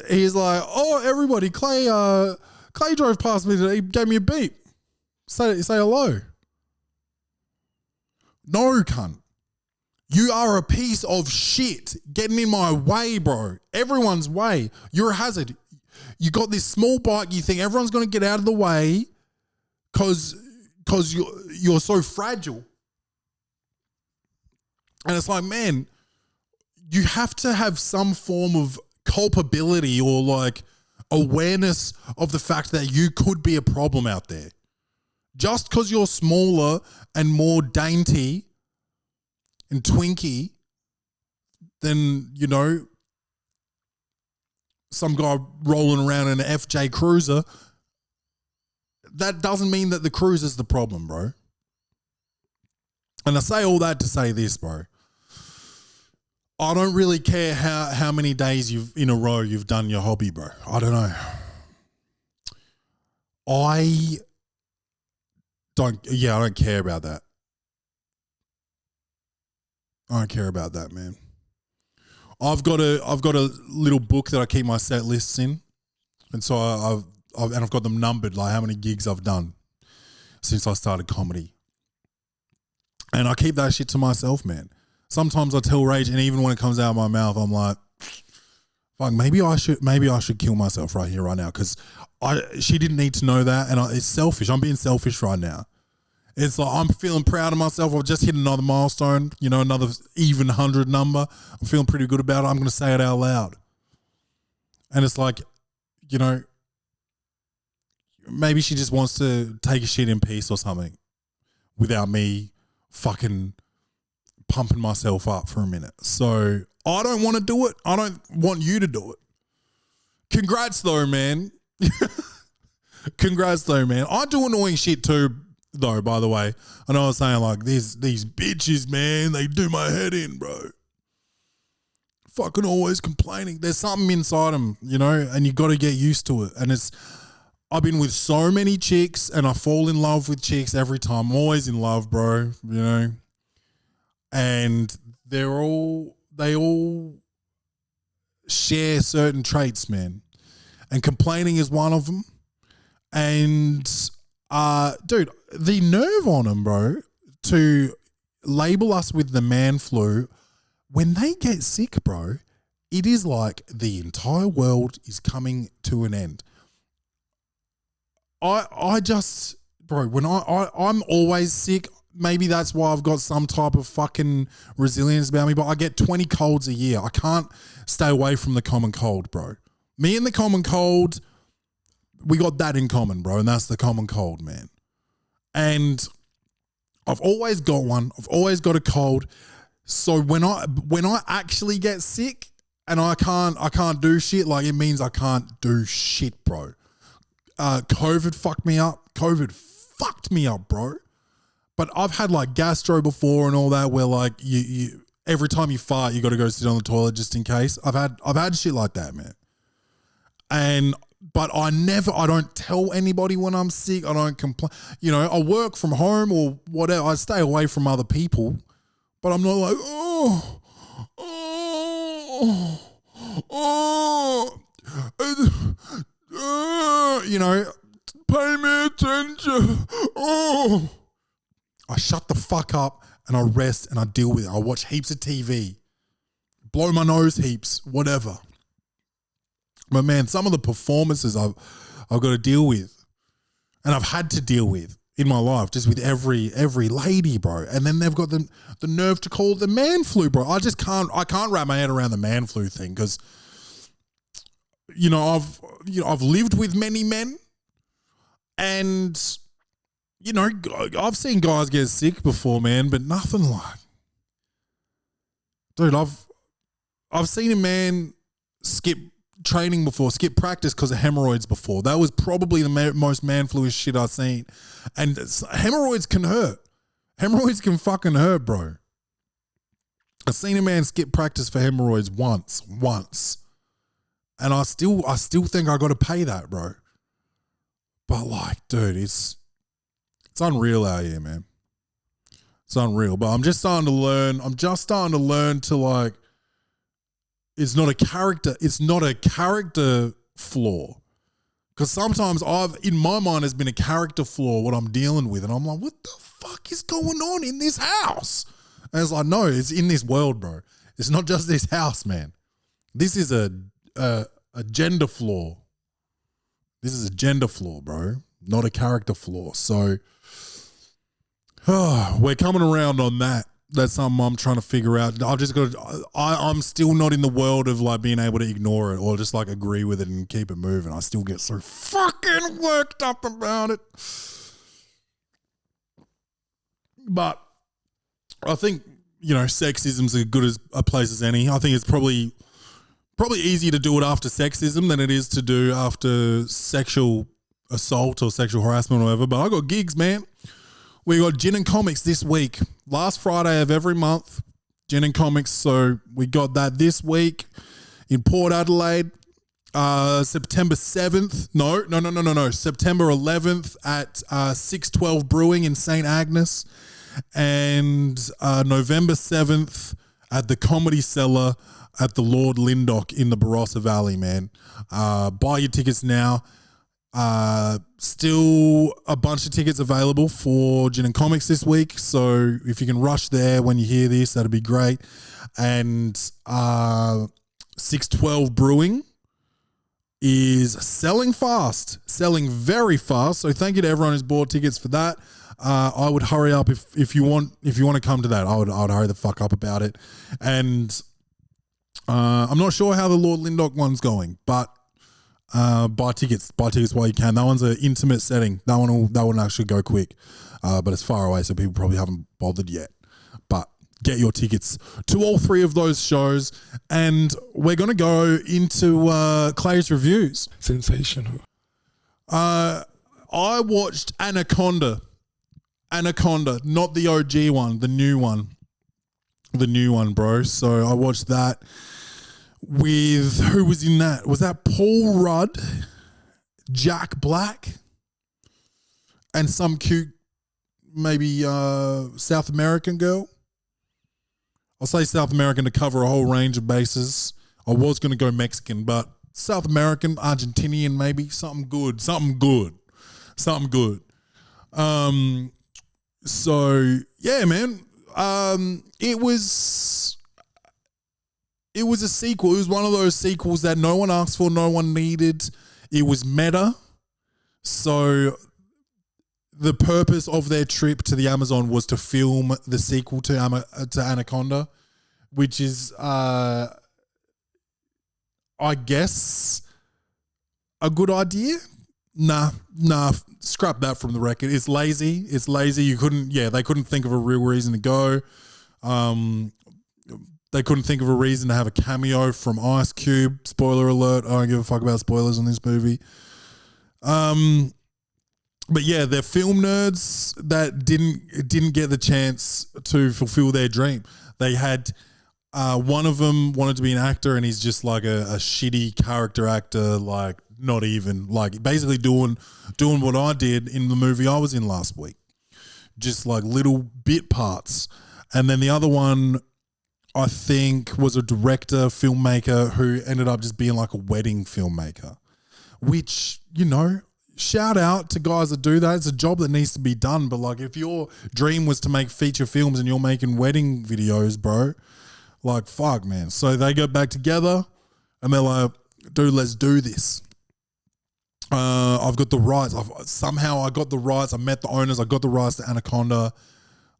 he's like, oh, everybody, Clay drove past me today. He gave me a beep. Say hello. No, cunt. You are a piece of shit getting in my way, bro. Everyone's way. You're a hazard. You got this small bike. You think everyone's going to get out of the way because you're so fragile. And it's like, man, you have to have some form of culpability or like awareness of the fact that you could be a problem out there. Just because you're smaller and more dainty and twinky than, you know, some guy rolling around in an FJ Cruiser, that doesn't mean that the Cruiser's the problem, bro. And I say all that to say this, bro. I don't really care how many days in a row you've done your hobby, bro. I don't know. I don't care about that. I don't care about that, man. I've got a little book that I keep my set lists in, and so I've got them numbered, like how many gigs I've done since I started comedy, and I keep that shit to myself, man. Sometimes I tell Rage, and even when it comes out of my mouth, I'm like, fuck, maybe I should kill myself right here, right now, because she didn't need to know that, and it's selfish. I'm being selfish right now. It's like I'm feeling proud of myself. I've just hit another milestone, you know, another even 100 number. I'm feeling pretty good about it. I'm going to say it out loud. And it's like, you know, maybe she just wants to take a shit in peace or something without me fucking pumping myself up for a minute. So I don't want to do it. I don't want you to do it. Congrats though, man. Congrats though, man. I do annoying shit too, though, by the way. I know I was saying like these bitches, man, they do my head in, bro. Fucking always complaining. There's something inside them, you know, and you got to get used to it. And I've been with so many chicks and I fall in love with chicks every time. I'm always in love, bro, you know. And they all share certain traits, man. And complaining is one of them. And dude, the nerve on them, bro, to label us with the man flu. When they get sick, bro, it is like the entire world is coming to an end. I just, bro, when I'm always sick. Maybe that's why I've got some type of fucking resilience about me, but I get 20 colds a year. I can't stay away from the common cold, bro. Me and the common cold, we got that in common, bro, and that's the common cold, man. And I've always got one. I've always got a cold. So when I actually get sick and I can't do shit, like it means I can't do shit, bro. COVID fucked me up. COVID fucked me up, bro. But I've had like gastro before and all that, where like you every time you fart, you got to go sit on the toilet just in case. I've had shit like that, man. But I don't tell anybody when I'm sick. I don't complain. You know, I work from home or whatever. I stay away from other people, but I'm not like, you know, pay me attention. I shut the fuck up and I rest and I deal with it. I watch heaps of TV, blow my nose heaps, whatever. But man, some of the performances I've got to deal with, and I've had to deal with in my life, just with every lady, bro. And then they've got the nerve to call it the man flu, bro. I can't wrap my head around the man flu thing because, you know, I've lived with many men, and you know, I've seen guys get sick before, man, but nothing like, dude. I've seen a man skip training before, skip practice because of hemorrhoids before. That was probably the most man fluish shit I've seen. And hemorrhoids can hurt. Hemorrhoids can fucking hurt, bro. I've seen a man skip practice for hemorrhoids once. And I still think I got to pay that, bro. But like, dude, it's unreal out here, man. It's unreal. But I'm just starting to learn to like, it's not a character flaw. Because sometimes in my mind has been a character flaw what I'm dealing with. And I'm like, what the fuck is going on in this house? And it's like, no, it's in this world, bro. It's not just this house, man. This is a gender flaw. This is a gender flaw, bro. Not a character flaw. So we're coming around on that. That's something I'm trying to figure out. I'm still not in the world of like being able to ignore it or just like agree with it and keep it moving. I still get so fucking worked up about it. But I think, sexism's as good as a place as any. I think it's probably easier to do it after sexism than it is to do after sexual assault or sexual harassment or whatever. But I got gigs, man. We got Gin and Comics this week. Last Friday of every month, Gin and Comics. So we got that this week in Port Adelaide. September 7th. No. September 11th at 612 Brewing in St. Agnes. And November 7th at the Comedy Cellar at the Lord Lindock in the Barossa Valley, man. Buy your tickets now. Still a bunch of tickets available for Gin and Comics this week. So if you can rush there when you hear this, that'd be great. And 612 Brewing is selling selling very fast. So thank you to everyone who's bought tickets for that. I would hurry up if you want to come to that. I would hurry the fuck up about it. And I'm not sure how the Lord Lindock one's going, but buy tickets while you can. That one's an intimate setting. That one will actually go quick, but it's far away, so people probably haven't bothered yet. But get your tickets to all three of those shows, and we're gonna go into Clay's reviews. Sensational. I watched Anaconda, not the OG one, the new one, bro. So I watched that. With who was in that? Was that Paul Rudd, Jack Black, and some cute, maybe South American girl? I'll say South American to cover a whole range of bases. I was going to go Mexican, but South American, Argentinian, maybe something good. So yeah, man. It was a sequel. It was one of those sequels that no one asked for, no one needed. It was meta. So the purpose of their trip to the Amazon was to film the sequel to Anaconda, which is, I guess, a good idea. Nah, scrap that from the record. It's lazy. They couldn't think of a real reason to go. They couldn't think of a reason to have a cameo from Ice Cube. Spoiler alert. I don't give a fuck about spoilers on this movie. But yeah, they're film nerds that didn't get the chance to fulfill their dream. They had one of them wanted to be an actor, and he's just like a shitty character actor, like not even like basically doing what I did in the movie I was in last week, just like little bit parts. And then the other one, I think, was a director, filmmaker who ended up just being like a wedding filmmaker, which, shout out to guys that do that. It's a job that needs to be done. But like, if your dream was to make feature films and you're making wedding videos, bro, like, fuck, man. So they got back together and they're like, dude, let's do this. I've got the rights. I got the rights. I met the owners. I got the rights to Anaconda.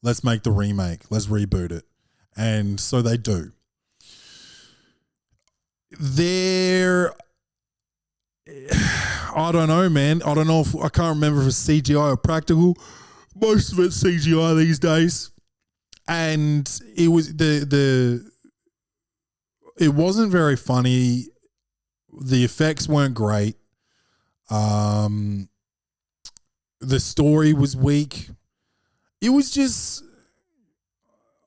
Let's make the remake. Let's reboot it. And so they do. I don't know, man. I don't know I can't remember if it's CGI or practical. Most of it's CGI these days. And it was it wasn't very funny. The effects weren't great. The story was weak. It was just,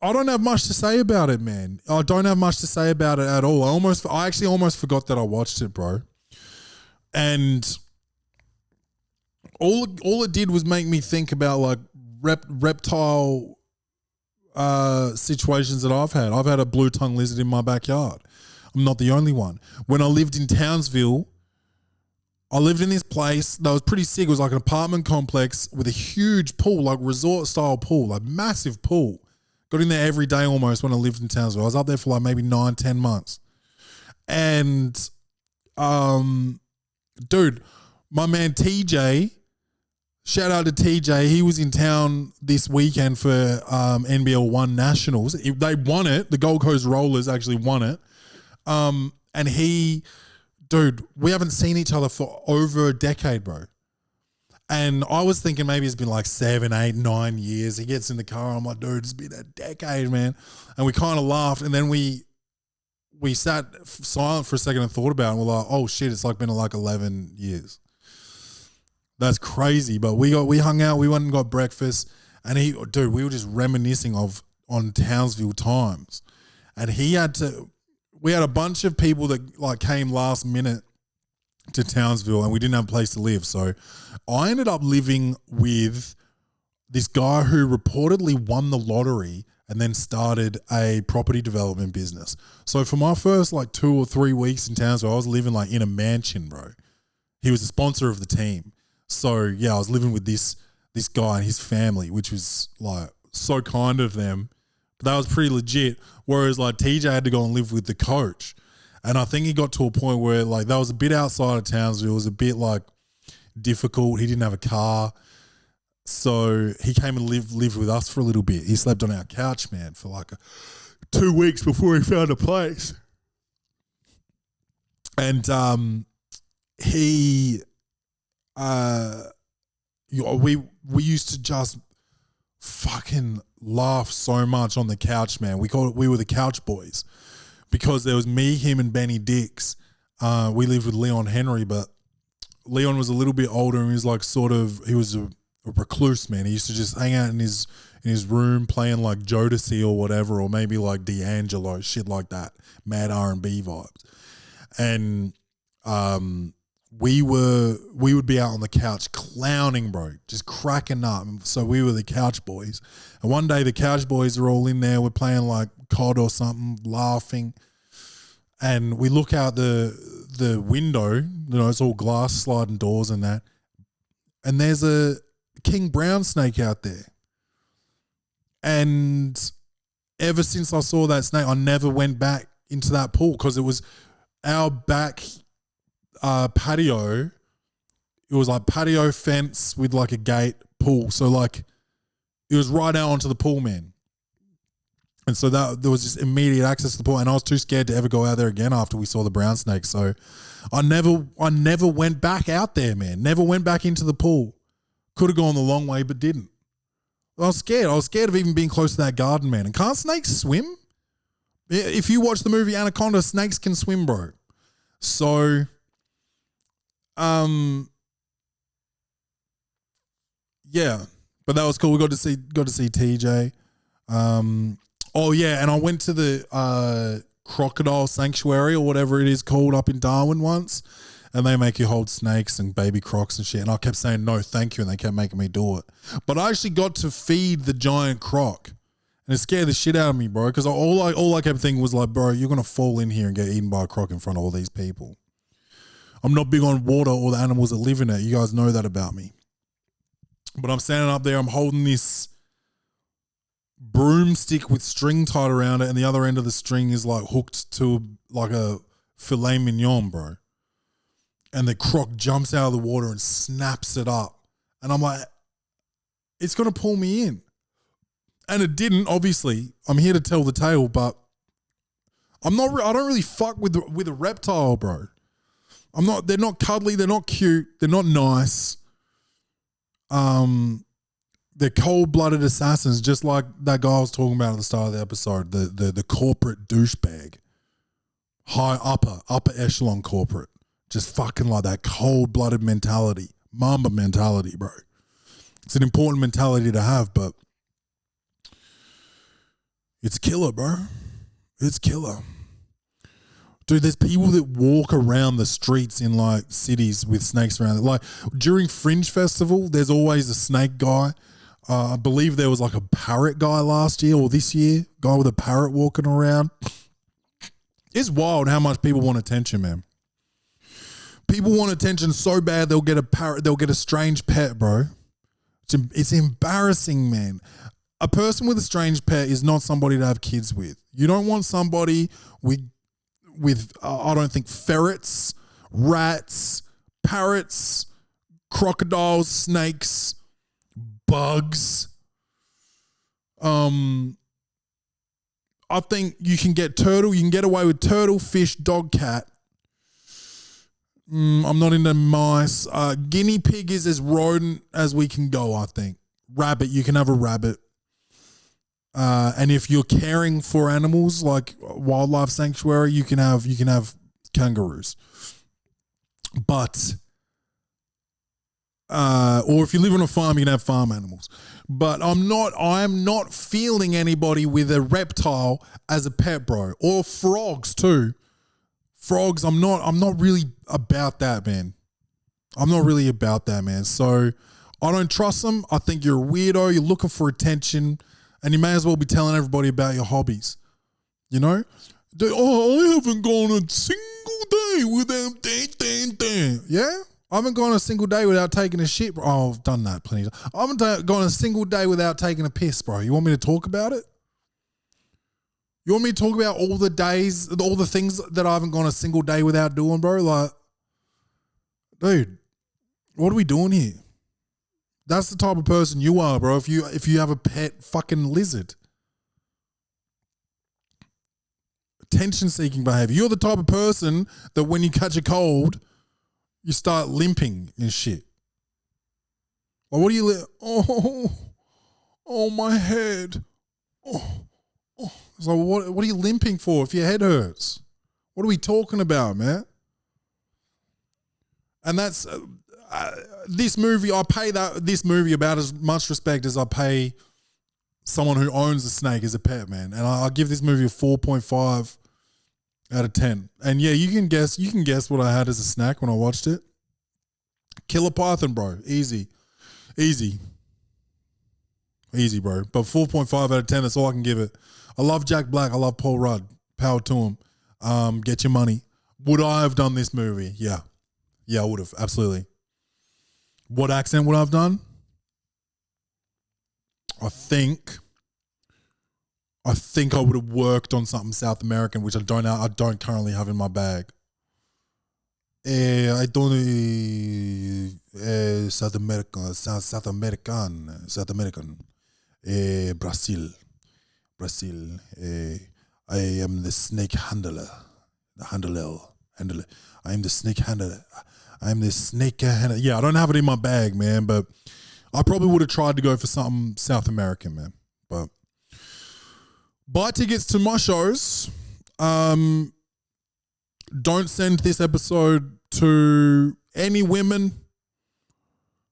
I don't have much to say about it, man. I don't have much to say about it at all. I actually almost forgot that I watched it, bro. And all it did was make me think about like reptile situations that I've had. I've had a blue tongue lizard in my backyard. I'm not the only one. When I lived in Townsville, I lived in this place that was pretty sick. It was like an apartment complex with a huge pool, like resort style pool, like massive pool. Got in there every day almost when I lived in Townsville. I was up there for like maybe 9-10 months. And, dude, my man TJ, shout out to TJ. He was in town this weekend for NBL 1 Nationals. They won it. The Gold Coast Rollers actually won it. And dude, we haven't seen each other for over a decade, bro. And I was thinking maybe it's been like 7, 8, 9 years. He gets in the car. I'm like, dude, it's been a decade, man. And we kind of laughed. And then we sat silent for a second and thought about it. And we're like, oh shit, it's like been like 11 years. That's crazy. But we hung out. We went and got breakfast. And we were just reminiscing on Townsville times. And we had a bunch of people that like came last minute to Townsville and we didn't have a place to live. So I ended up living with this guy who reportedly won the lottery and then started a property development business. So for my first like 2 or 3 weeks in Townsville, I was living like in a mansion, bro. He was a sponsor of the team. So yeah, I was living with this guy and his family, which was like so kind of them. But that was pretty legit. Whereas like TJ had to go and live with the coach. And I think he got to a point where like that was a bit outside of Townsville. It was a bit like difficult. He didn't have a car. So he came and lived with us for a little bit. He slept on our couch, man, for like 2 weeks before he found a place. And we used to just fucking laugh so much on the couch, man. We were the couch boys because there was me, him, and Benny Dix. We lived with Leon Henry, but Leon was a little bit older and he was like he was a recluse, man. He used to just hang out in his room playing like Jodeci or whatever, or maybe like D'Angelo, shit like that, mad R&B vibes. And we would be out on the couch clowning, bro, just cracking up. So we were the couch boys. And one day the couch boys are all in there. We're playing like COD or something, laughing. And we look out the window, it's all glass sliding doors and that. And there's a king brown snake out there. And ever since I saw that snake, I never went back into that pool because it was our back patio. It was like patio fence with like a gate pool. So like it was right out onto the pool, man. And so there was just immediate access to the pool, and I was too scared to ever go out there again after we saw the brown snake. So I never went back out there, man. Never went back into the pool. Could have gone the long way, but didn't. I was scared. I was scared of even being close to that garden, man. And can't snakes swim? If you watch the movie Anaconda, snakes can swim, bro. So, yeah, but that was cool. We got to see TJ. Oh yeah, and I went to the crocodile sanctuary or whatever it is called up in Darwin once, and they make you hold snakes and baby crocs and shit. And I kept saying no, thank you, and they kept making me do it. But I actually got to feed the giant croc, and it scared the shit out of me, bro. Because all I kept thinking was like, bro, you're gonna fall in here and get eaten by a croc in front of all these people. I'm not big on water or the animals that live in it. You guys know that about me. But I'm standing up there, I'm holding this broomstick with string tied around it, and the other end of the string is like hooked to like a filet mignon, bro. And the croc jumps out of the water and snaps it up. And I'm like, it's going to pull me in. And it didn't, obviously. I'm here to tell the tale, but I don't really fuck with a reptile, bro. They're not cuddly, they're not cute, they're not nice. They're cold-blooded assassins, just like that guy I was talking about at the start of the episode, the corporate douchebag. High upper echelon corporate. Just fucking like that cold-blooded mentality. Mamba mentality, bro. It's an important mentality to have, but It's killer, bro. It's killer. Dude, there's people that walk around the streets in like cities with snakes around it. Like during Fringe Festival, there's always a snake guy. I believe there was like a parrot guy last year or this year, guy with a parrot walking around. It's wild how much people want attention, man. People want attention so bad they'll get a parrot, they'll get a strange pet, bro. It's embarrassing, man. A person with a strange pet is not somebody to have kids with. You don't want somebody with I don't think ferrets, rats, parrots, crocodiles, snakes, bugs. I think you can get turtle. You can get away with turtle, fish, dog, cat. I'm not into mice. Guinea pig is as rodent as we can go, I think. Rabbit, you can have a rabbit. And if you're caring for animals like wildlife sanctuary, you can have kangaroos. But or if you live on a farm, you can have farm animals. But I am not feeling anybody with a reptile as a pet, bro. Or frogs too. Frogs, I'm not really about that, man. I'm not really about that, man. So I don't trust them. I think you're a weirdo. You're looking for attention. And you may as well be telling everybody about your hobbies. You know? I haven't gone a single day without Yeah? I haven't gone a single day without taking a shit, bro. Oh, I've done that plenty of times. I haven't gone a single day without taking a piss, bro. You want me to talk about it? You want me to talk about all the days, all the things that I haven't gone a single day without doing, bro? Like, dude, what are we doing here? That's the type of person you are, bro. If you have a pet fucking lizard. Attention-seeking behavior. You're the type of person that when you catch a cold, you start limping and shit. Like, what do you... Oh, my head. Oh. So what are you limping for if your head hurts? What are we talking about, man? And that's this movie. I pay this movie about as much respect as I pay someone who owns a snake as a pet, man. And I give this movie a 4.5 out of 10. And yeah, you can guess what I had as a snack when I watched it. Killer python, bro. Easy, bro. But 4.5 out of 10. That's all I can give it. I love Jack Black. I love Paul Rudd. Power to him. Get your money. Would I have done this movie? Yeah. Yeah, I would have. Absolutely. What accent would I have done? I think I would have worked on something South American, which I don't currently have in my bag. I don't South American. Brazil. I am the snake handler. I am the snake handler. Yeah, I don't have it in my bag, man, but I probably would have tried to go for something South American, man. But buy tickets to my shows. Don't send this episode to any women.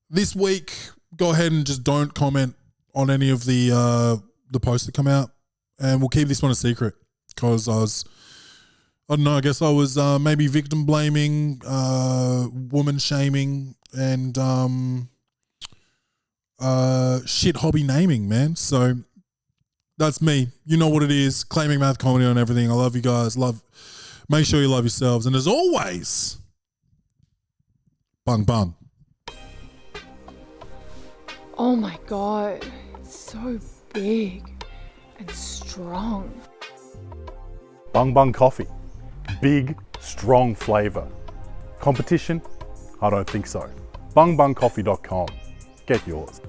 This week, go ahead and just don't comment on any of the posts that come out. And we'll keep this one a secret because I guess I was maybe victim blaming, woman shaming, and shit hobby naming, man. So that's me. You know what it is. Claiming math comedy on everything. I love you guys. Make sure you love yourselves. And as always, bung bung. Oh my God. It's so big and strong. Bung Bung Coffee. Big, strong flavour. Competition? I don't think so. bungbungcoffee.com. Get yours.